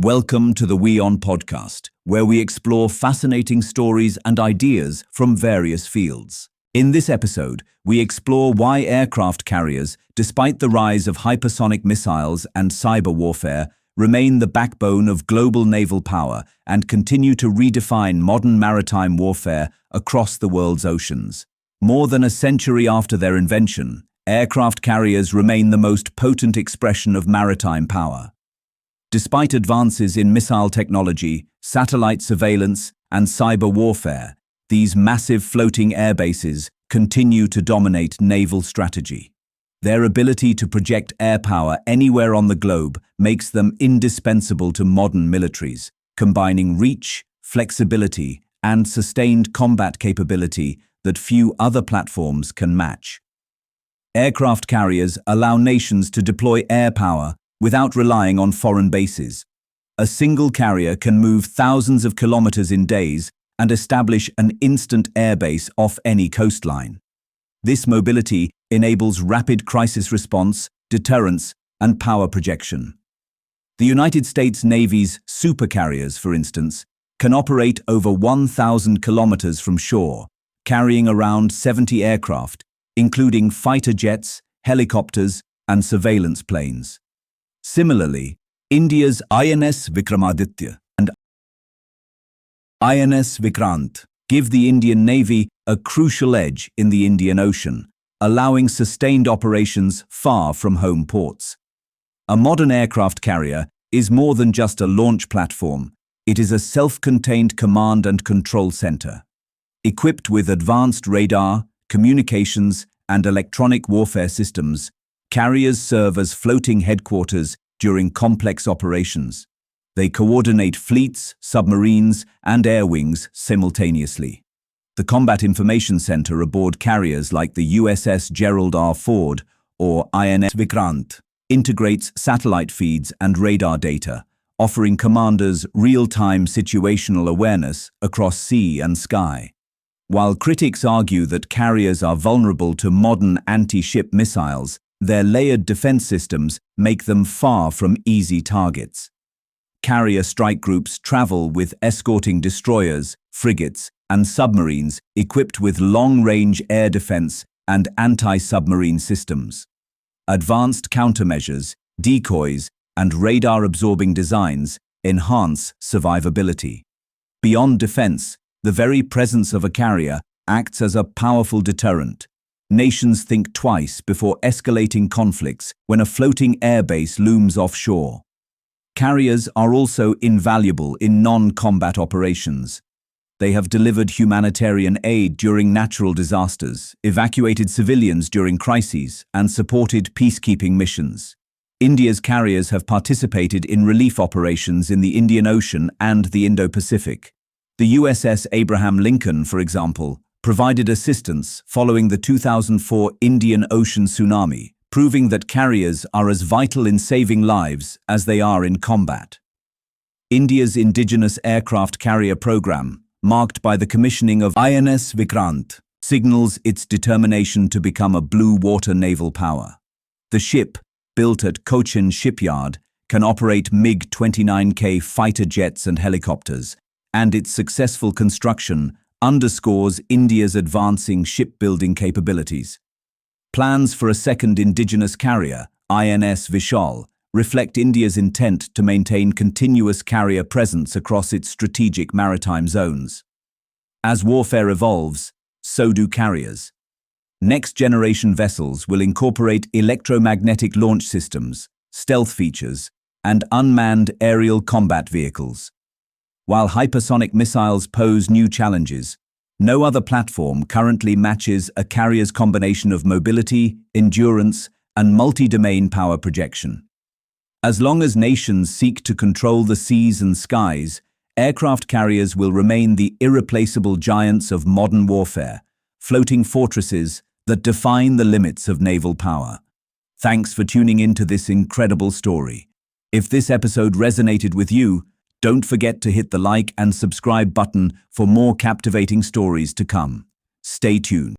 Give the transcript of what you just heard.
Welcome to the WION podcast, where we explore fascinating stories and ideas from various fields. In this episode, we explore why aircraft carriers, despite the rise of hypersonic missiles and cyber warfare, remain the backbone of global naval power and continue to redefine modern maritime warfare across the world's oceans. More than a century after their invention, aircraft carriers remain the most potent expression of maritime power. Despite advances in missile technology, satellite surveillance, and cyber warfare, these massive floating airbases continue to dominate naval strategy. Their ability to project air power anywhere on the globe makes them indispensable to modern militaries, combining reach, flexibility, and sustained combat capability that few other platforms can match. Aircraft carriers allow nations to deploy air power without relying on foreign bases. A single carrier can move thousands of kilometers in days and establish an instant airbase off any coastline. This mobility enables rapid crisis response, deterrence, and power projection. The United States Navy's supercarriers, for instance, can operate over 1,000 kilometers from shore, carrying around 70 aircraft, including fighter jets, helicopters, and surveillance planes. Similarly, India's INS Vikramaditya and INS Vikrant give the Indian Navy a crucial edge in the Indian Ocean, allowing sustained operations far from home ports. A modern aircraft carrier is more than just a launch platform. It is a self-contained command and control center. Equipped with advanced radar, communications, and electronic warfare systems, carriers serve as floating headquarters during complex operations. They coordinate fleets, submarines, and air wings simultaneously. The Combat Information Center aboard carriers like the USS Gerald R. Ford or INS Vikrant integrates satellite feeds and radar data, offering commanders real-time situational awareness across sea and sky. While critics argue that carriers are vulnerable to modern anti-ship missiles, their layered defense systems make them far from easy targets. Carrier strike groups travel with escorting destroyers, frigates, and submarines equipped with long-range air defense and anti-submarine systems. Advanced countermeasures, decoys, and radar-absorbing designs enhance survivability. Beyond defense, the very presence of a carrier acts as a powerful deterrent. Nations think twice before escalating conflicts when a floating airbase looms offshore. Carriers are also invaluable in non-combat operations. They have delivered humanitarian aid during natural disasters, evacuated civilians during crises, and supported peacekeeping missions. India's carriers have participated in relief operations in the Indian Ocean and the Indo-Pacific. The USS Abraham Lincoln, for example, provided assistance following the 2004 Indian Ocean tsunami, proving that carriers are as vital in saving lives as they are in combat. India's indigenous aircraft carrier program, marked by the commissioning of INS Vikrant, signals its determination to become a blue water naval power. The ship, built at Cochin Shipyard, can operate MiG-29K fighter jets and helicopters, and its successful construction underscores India's advancing shipbuilding capabilities. Plans for a second indigenous carrier, INS Vishal, reflect India's intent to maintain continuous carrier presence across its strategic maritime zones. As warfare evolves, so do carriers. Next-generation vessels will incorporate electromagnetic launch systems, stealth features, and unmanned aerial combat vehicles. While hypersonic missiles pose new challenges, no other platform currently matches a carrier's combination of mobility, endurance, and multi-domain power projection. As long as nations seek to control the seas and skies, aircraft carriers will remain the irreplaceable giants of modern warfare, floating fortresses that define the limits of naval power. Thanks for tuning in to this incredible story. If this episode resonated with you, don't forget to hit the like and subscribe button for more captivating stories to come. Stay tuned.